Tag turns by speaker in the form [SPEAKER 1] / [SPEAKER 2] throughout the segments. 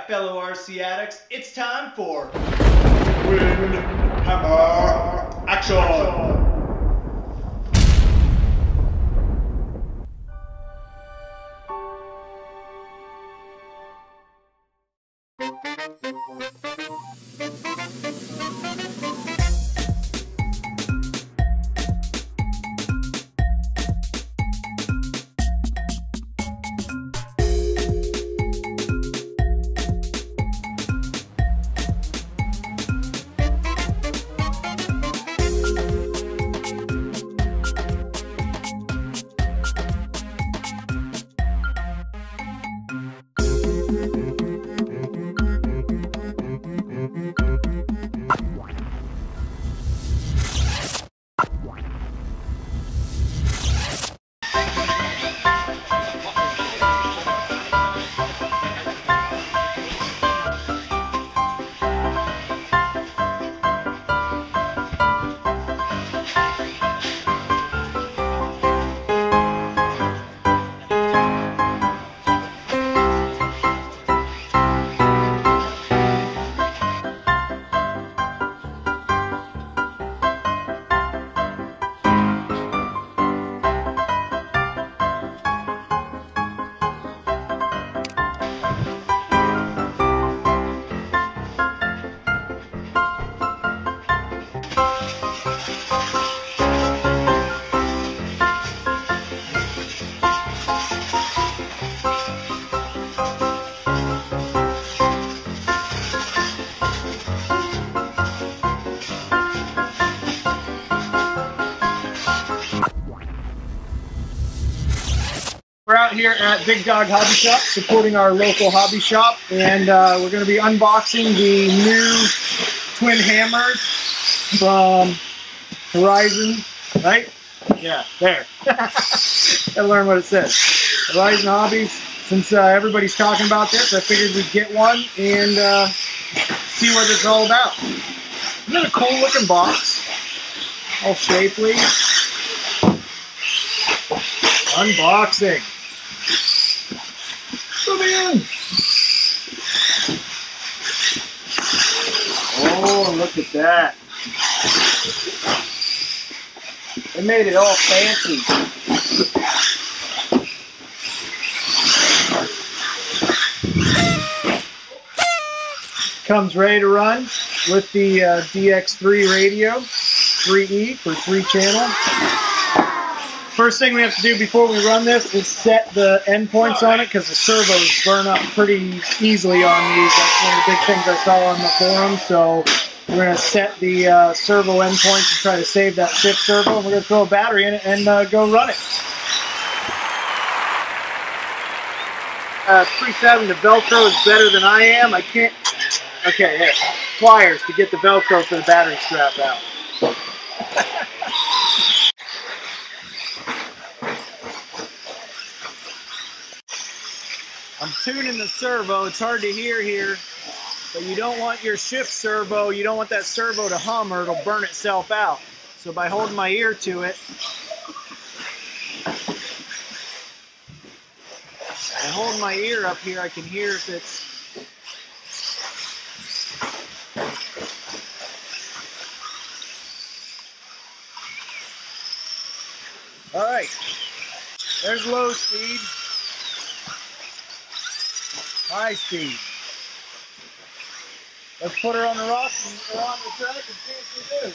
[SPEAKER 1] fellow RC addicts, it's time for Wind Hammer Action! We're out here at Big Dog Hobby Shop supporting our local hobby shop, and we're going to be unboxing the new twin hammers from Horizon, right? Yeah, there. Gotta learn what it says. Horizon Hobbies. Since everybody's talking about this, I figured we'd get one and see what it's all about. Isn't it a cool looking box? All shapely. Unboxing. Come in. Oh, look at that. They made it all fancy. Comes ready to run with the DX3 radio, 3E for 3-channel. First thing we have to do before we run this is set the endpoints on it, because the servos burn up pretty easily on these. That's one of the big things I saw on the forum. So we're going to set the servo endpoints and try to save that fifth servo. And we're going to throw a battery in it and go run it. 3.7, the Velcro is better than I am. I can't. Okay, here. Pliers to get the Velcro for the battery strap out. I'm tuning the servo. It's hard to hear here, but you don't want your shift servo, you don't want that servo to hum or it'll burn itself out. So by holding my ear to it, by holding my ear up here, I can hear if it's... Alright, there's low speed. High speed. Let's put her on the rock and on the track and see what she do.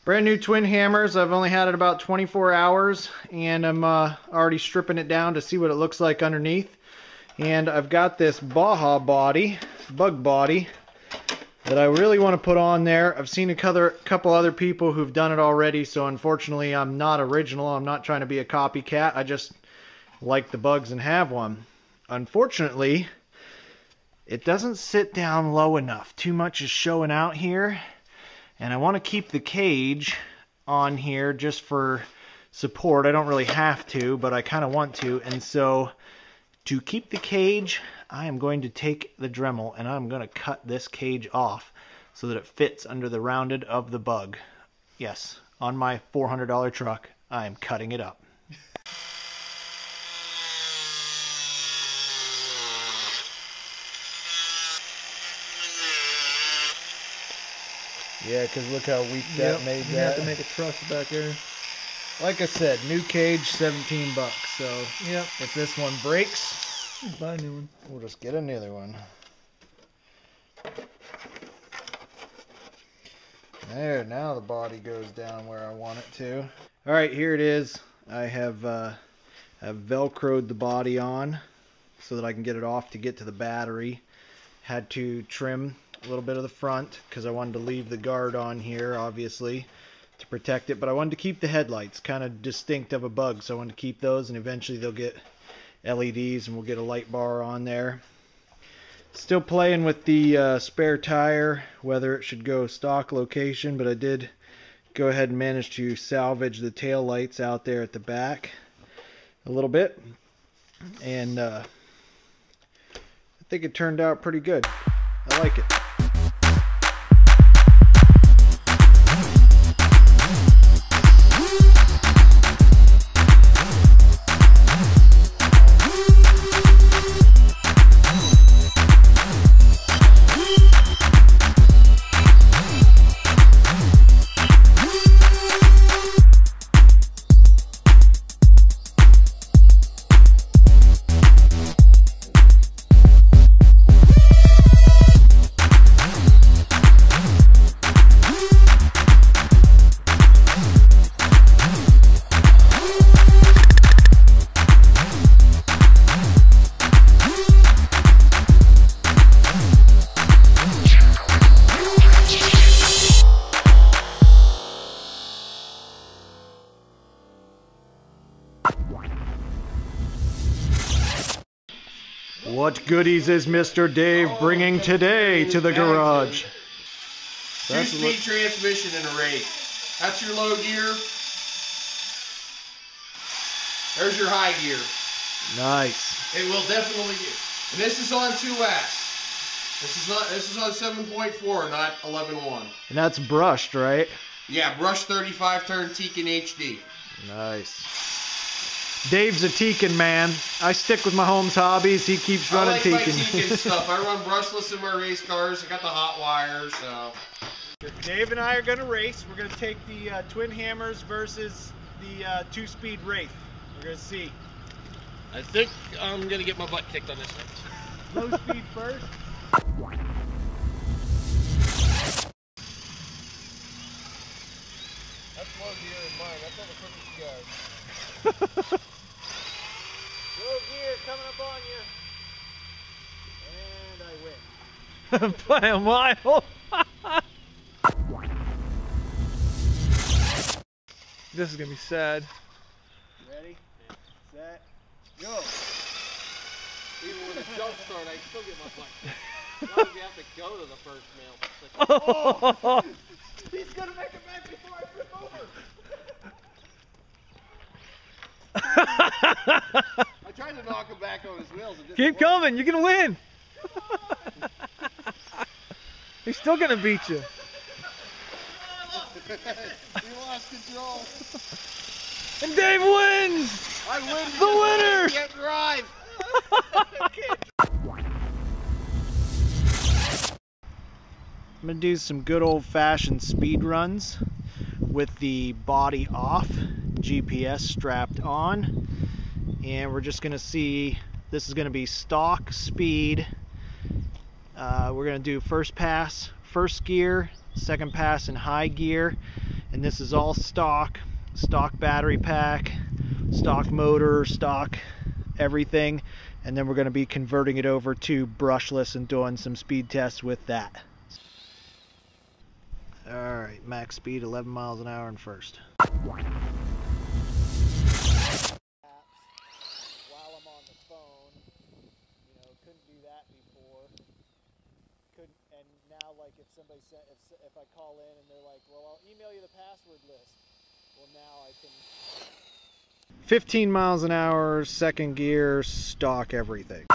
[SPEAKER 1] Brand new twin hammers. I've only had it about 24 hours, and I'm already stripping it down to see what it looks like underneath. And I've got this Baja body, bug body, that I really want to put on there. I've seen a couple other people who've done it already, so unfortunately I'm not original. I'm not trying to be a copycat. I just like the bugs and have one. Unfortunately, it doesn't sit down low enough. Too much is showing out here. And I want to keep the cage on here just for support. I don't really have to, but I kind of want to. And so to keep the cage, I am going to take the Dremel and I'm going to cut this cage off so that it fits under the rounded of the bug. Yes, on my $400 truck, I am cutting it up. Yeah, because look how weak that made that.
[SPEAKER 2] You have to make a truss back there.
[SPEAKER 1] Like I said, new cage, $17 bucks. So
[SPEAKER 2] yep.
[SPEAKER 1] If this one breaks,
[SPEAKER 2] buy a new one.
[SPEAKER 1] We'll just get another one. There, now the body goes down where I want it to. All right, here it is. I have Velcroed the body on so that I can get it off to get to the battery. Had to trim a little bit of the front because I wanted to leave the guard on here, obviously, to protect it, but I wanted to keep the headlights kind of distinct of a bug, so I wanted to keep those, and eventually they'll get LEDs and we'll get a light bar on there. Still playing with the spare tire, whether it should go stock location, but I did go ahead and manage to salvage the tail lights out there at the back a little bit, and I think it turned out pretty good. I like it. What goodies is Mr. Dave bringing today to the garage?
[SPEAKER 3] Two-speed transmission in a race. That's your low gear. There's your high gear.
[SPEAKER 1] Nice.
[SPEAKER 3] It will definitely get. And this is on 2S. This is on 7.4, not 11.1.
[SPEAKER 1] And that's brushed, right?
[SPEAKER 3] Yeah, brushed 35 turn Tekin HD.
[SPEAKER 1] Nice. Dave's a Tekin man. I stick with my Holmes hobbies. He keeps running Tekin.
[SPEAKER 3] I like my Tekin stuff. I run brushless in my race cars. I got the hot wires, so.
[SPEAKER 1] Dave and I are going to race. We're going to take the twin hammers versus the two-speed Wraith. We're going to see.
[SPEAKER 3] I think I'm going to get my butt kicked on this one.
[SPEAKER 1] Low speed first.
[SPEAKER 3] That's low gear in mine. That's all the quickest you guys.
[SPEAKER 1] Low gear coming up on you. And I win. By a mile.
[SPEAKER 2] This is going to be sad.
[SPEAKER 1] Ready, set, go.
[SPEAKER 3] Even with a jump start, I still get my butt kicked. Not if you have to go to the first nail.
[SPEAKER 1] Oh, he's going to make it back before I flip over.
[SPEAKER 3] I tried to knock him back on his wheels.
[SPEAKER 2] Keep coming, you can win. He's still gonna beat you.
[SPEAKER 3] He lost control.
[SPEAKER 2] And Dave wins.
[SPEAKER 3] I win.
[SPEAKER 2] The winner.
[SPEAKER 3] I can't drive.
[SPEAKER 1] I'm gonna do some good old-fashioned speed runs with the body off, GPS strapped on, and we're just gonna see. This is gonna be stock speed. We're gonna do first pass, first gear, second pass in high gear, And this is all stock battery pack, stock motor, stock everything. And then we're going to be converting it over to brushless and doing some speed tests with that. Alright, max speed 11 miles an hour in first. While I'm on the phone, you know, couldn't do that before. Couldn't, and now, like, if somebody said, if I call in and they're like, well, I'll email you the password list. Well, now I can. 15 miles an hour, second gear, stock everything.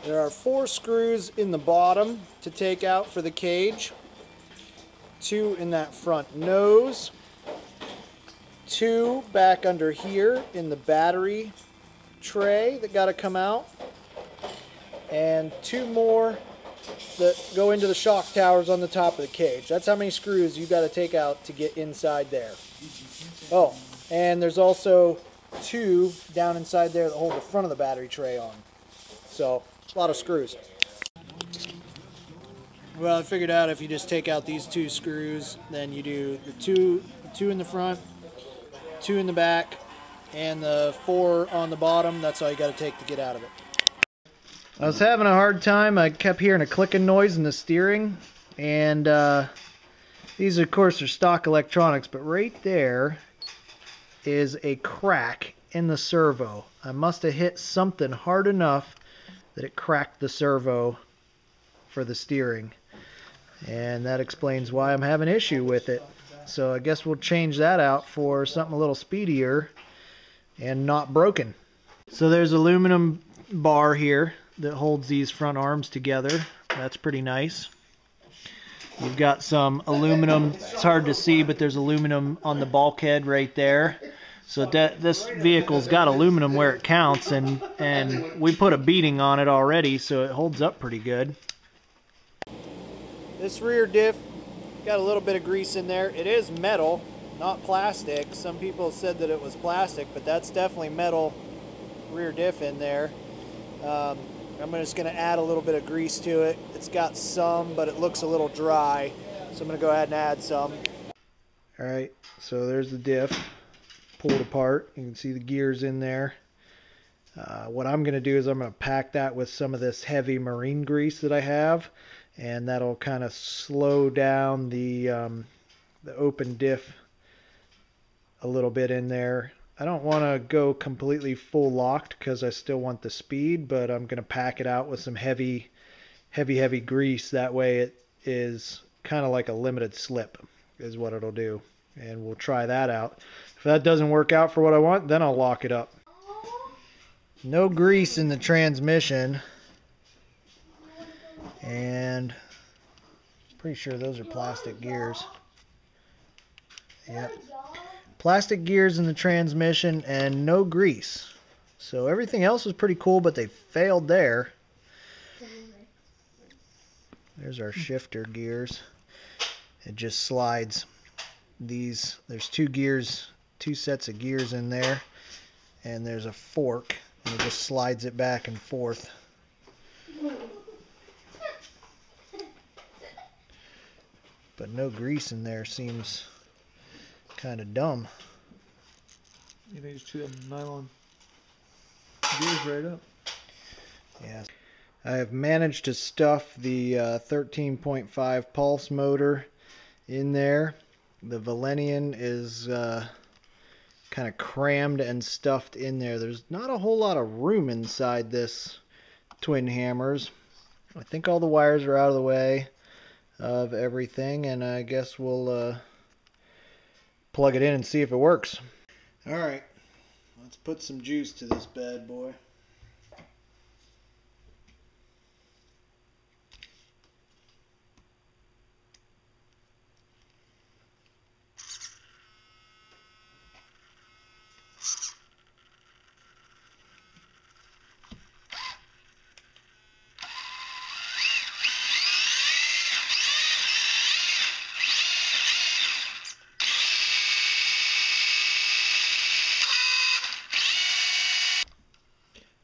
[SPEAKER 1] There are 4 screws in the bottom to take out for the cage. 2 in that front nose. 2 back under here in the battery tray that got to come out. And 2 more that go into the shock towers on the top of the cage. That's how many screws you got to take out to get inside there. Oh, and there's also 2 down inside there that hold the front of the battery tray on. So, a lot of screws. Well, I figured out if you just take out these 2 screws, then you do the two in the front, 2 in the back, and the 4 on the bottom. That's all you got to take to get out of it. I was having a hard time. I kept hearing a clicking noise in the steering, and these of course are stock electronics, but right there is a crack in the servo. I must have hit something hard enough that it cracked the servo for the steering, and that explains why I'm having an issue with it. So I guess we'll change that out for something a little speedier and not broken. So there's aluminum bar here that holds these front arms together. That's pretty nice. You've got some aluminum, it's hard to see, but there's aluminum on the bulkhead right there. So this vehicle's got aluminum where it counts, and we put a beating on it already, so it holds up pretty good. This rear diff got a little bit of grease in there. It is metal, not plastic. Some people said that it was plastic, but that's definitely metal rear diff in there. I'm just going to add a little bit of grease to it. It's got some, but it looks a little dry, so I'm going to go ahead and add some. Alright, so there's the diff pulled apart. You can see the gears in there. What I'm going to do is I'm going to pack that with some of this heavy marine grease that I have, and that'll kind of slow down the open diff a little bit in there. I don't want to go completely full locked because I still want the speed, but I'm going to pack it out with some heavy grease. That way it is kind of like a limited slip is what it'll do. And we'll try that out. If that doesn't work out for what I want, then I'll lock it up. No grease in the transmission. And I'm pretty sure those are plastic gears. Yep. Plastic gears in the transmission and no grease. So everything else was pretty cool, but they failed there. There's our shifter gears. It just slides these. There's 2 gears, 2 sets of gears in there, and there's a fork, and it just slides it back and forth. But no grease in there seems kind of dumb.
[SPEAKER 2] You think just chew them nylon gears right up.
[SPEAKER 1] Yeah. I have managed to stuff the 13.5 pulse motor in there. The Valenian is kind of crammed and stuffed in there. There's not a whole lot of room inside this twin hammers. I think all the wires are out of the way of everything, and I guess we'll plug it in and see if it works. Alright, let's put some juice to this bad boy.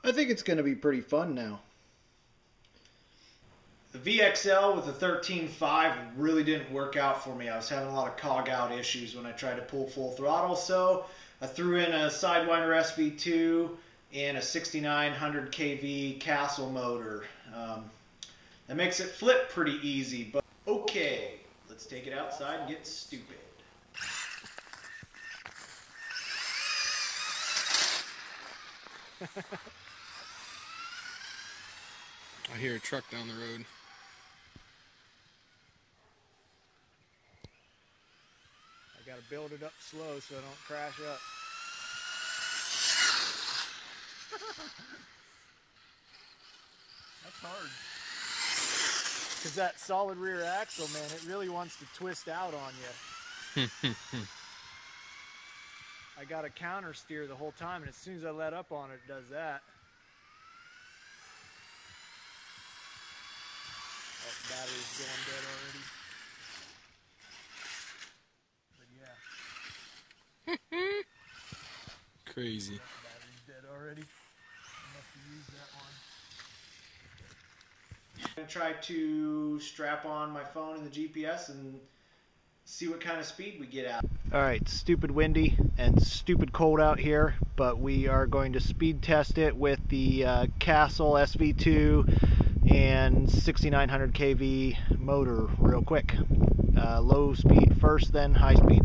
[SPEAKER 1] I think it's going to be pretty fun now. The VXL with the 13.5 really didn't work out for me. I was having a lot of cog out issues when I tried to pull full throttle, so I threw in a Sidewinder SV2 and a 6900 kV Castle motor. That makes it flip pretty easy, but okay, let's take it outside and get stupid.
[SPEAKER 4] I hear a truck down the road.
[SPEAKER 2] I gotta build it up slow so I don't crash up. That's hard. Because that solid rear axle, man, it really wants to twist out on you. I got to counter steer the whole time, and as soon as I let up on it, it does that. Oh, battery's going dead already. But yeah.
[SPEAKER 4] Crazy.
[SPEAKER 2] Yep, battery's dead already. I must have used that one.
[SPEAKER 1] I'm going to try to strap on my phone and the GPS and see what kind of speed we get out. Alright, stupid windy and stupid cold out here, but we are going to speed test it with the Castle SV2 and 6900 kV motor real quick. Low speed first, then high speed.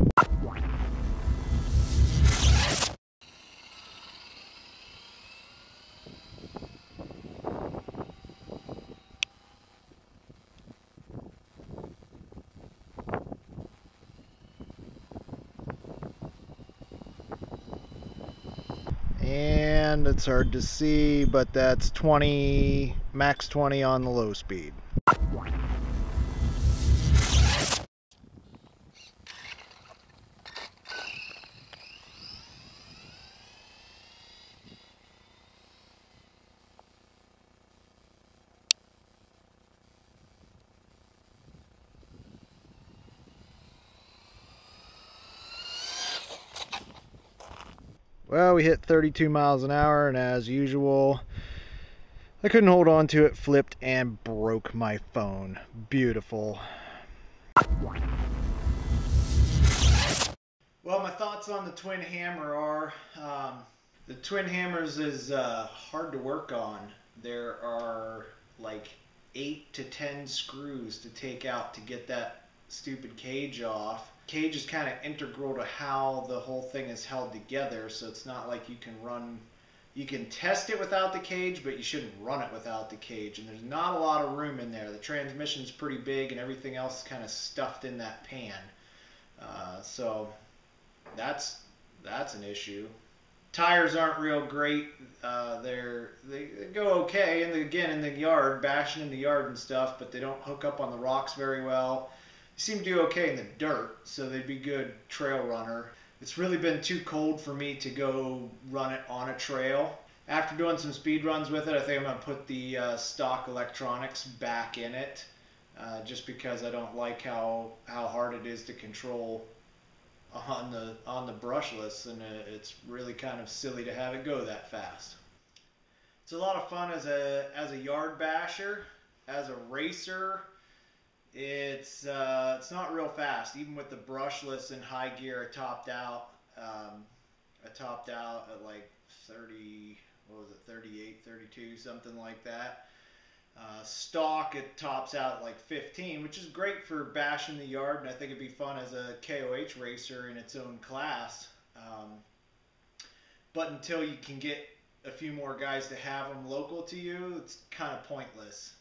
[SPEAKER 1] And it's hard to see, but that's 20, max 20 on the low speed. Well, we hit 32 miles an hour, and as usual, I couldn't hold on to it, flipped, and broke my phone. Beautiful. Well, my thoughts on the twin hammer are, the twin hammers is hard to work on. There are like 8 to 10 screws to take out to get that stupid cage off. Cage is kind of integral to how the whole thing is held together, so it's not like you can test it without the cage, but you shouldn't run it without the cage, and there's not a lot of room in there. The transmission's pretty big and everything else is kind of stuffed in that pan, so that's an issue. Tires aren't real great. They go okay, and again in the yard, bashing in the yard and stuff, but they don't hook up on the rocks very well. They seem to do okay in the dirt, so they'd be good trail runner. It's really been too cold for me to go run it on a trail. After doing some speed runs with it, I think I'm going to put the stock electronics back in it, just because I don't like how hard it is to control on the brushless, and it's really kind of silly to have it go that fast. It's a lot of fun as a yard basher. As a racer, it's not real fast. Even with the brushless in high gear, I topped out at like 30, what was it, 38, 32, something like that. Stock, it tops out at like 15, which is great for bashing the yard, and I think it'd be fun as a KOH racer in its own class. But until you can get a few more guys to have them local to you, it's kind of pointless.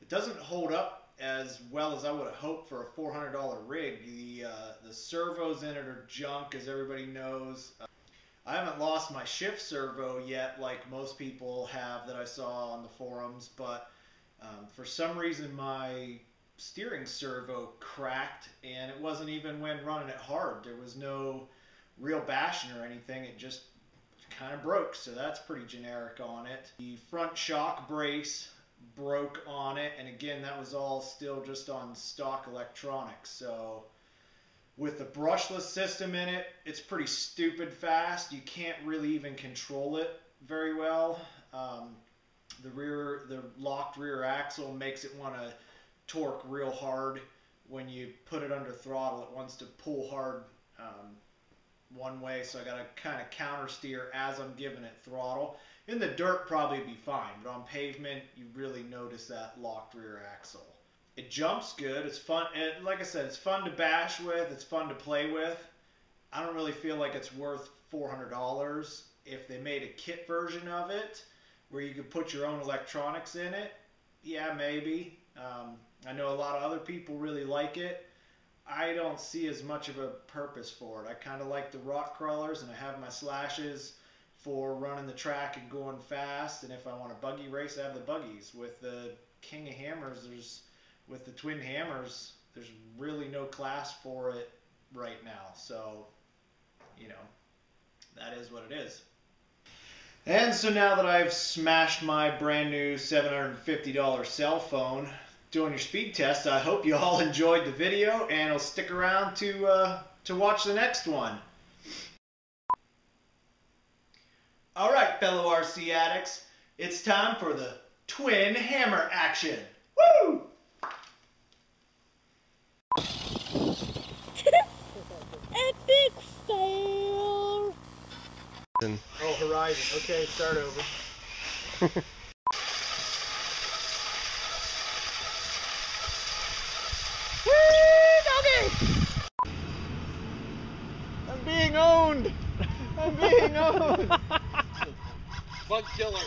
[SPEAKER 1] It doesn't hold up as well as I would have hoped for a $400 rig. The servos in it are junk, as everybody knows. I haven't lost my shift servo yet like most people have that I saw on the forums, but for some reason my steering servo cracked, and it wasn't even when running it hard. There was no real bashing or anything. It just kind of broke, so that's pretty generic on it. The front shock brace broke on it, and again, that was all still just on stock electronics. So with the brushless system in it, it's pretty stupid fast. You can't really even control it very well. the locked rear axle makes it want to torque real hard. When you put it under throttle, it wants to pull hard one way, so I got to kind of counter steer as I'm giving it throttle. In the dirt, probably be fine, but on pavement, you really notice that locked rear axle. It jumps good. It's fun. Like I said, it's fun to bash with. It's fun to play with. I don't really feel like it's worth $400. If they made a kit version of it where you could put your own electronics in it, yeah, maybe. I know a lot of other people really like it. I don't see as much of a purpose for it. I kind of like the rock crawlers, and I have my slashes for running the track and going fast. And if I want a buggy race, I have the buggies. With the King of Hammers, with the twin hammers, there's really no class for it right now. So, you know, that is what it is. And so now that I've smashed my brand new $750 cell phone doing your speed test, I hope you all enjoyed the video, and will stick around to watch the next one. Alright, fellow RC addicts, it's time for the twin hammer action. Woo!
[SPEAKER 5] Epic fail!
[SPEAKER 2] Oh, horizon. Okay, start over. I'm being owned! I'm being owned!
[SPEAKER 3] Bug killer.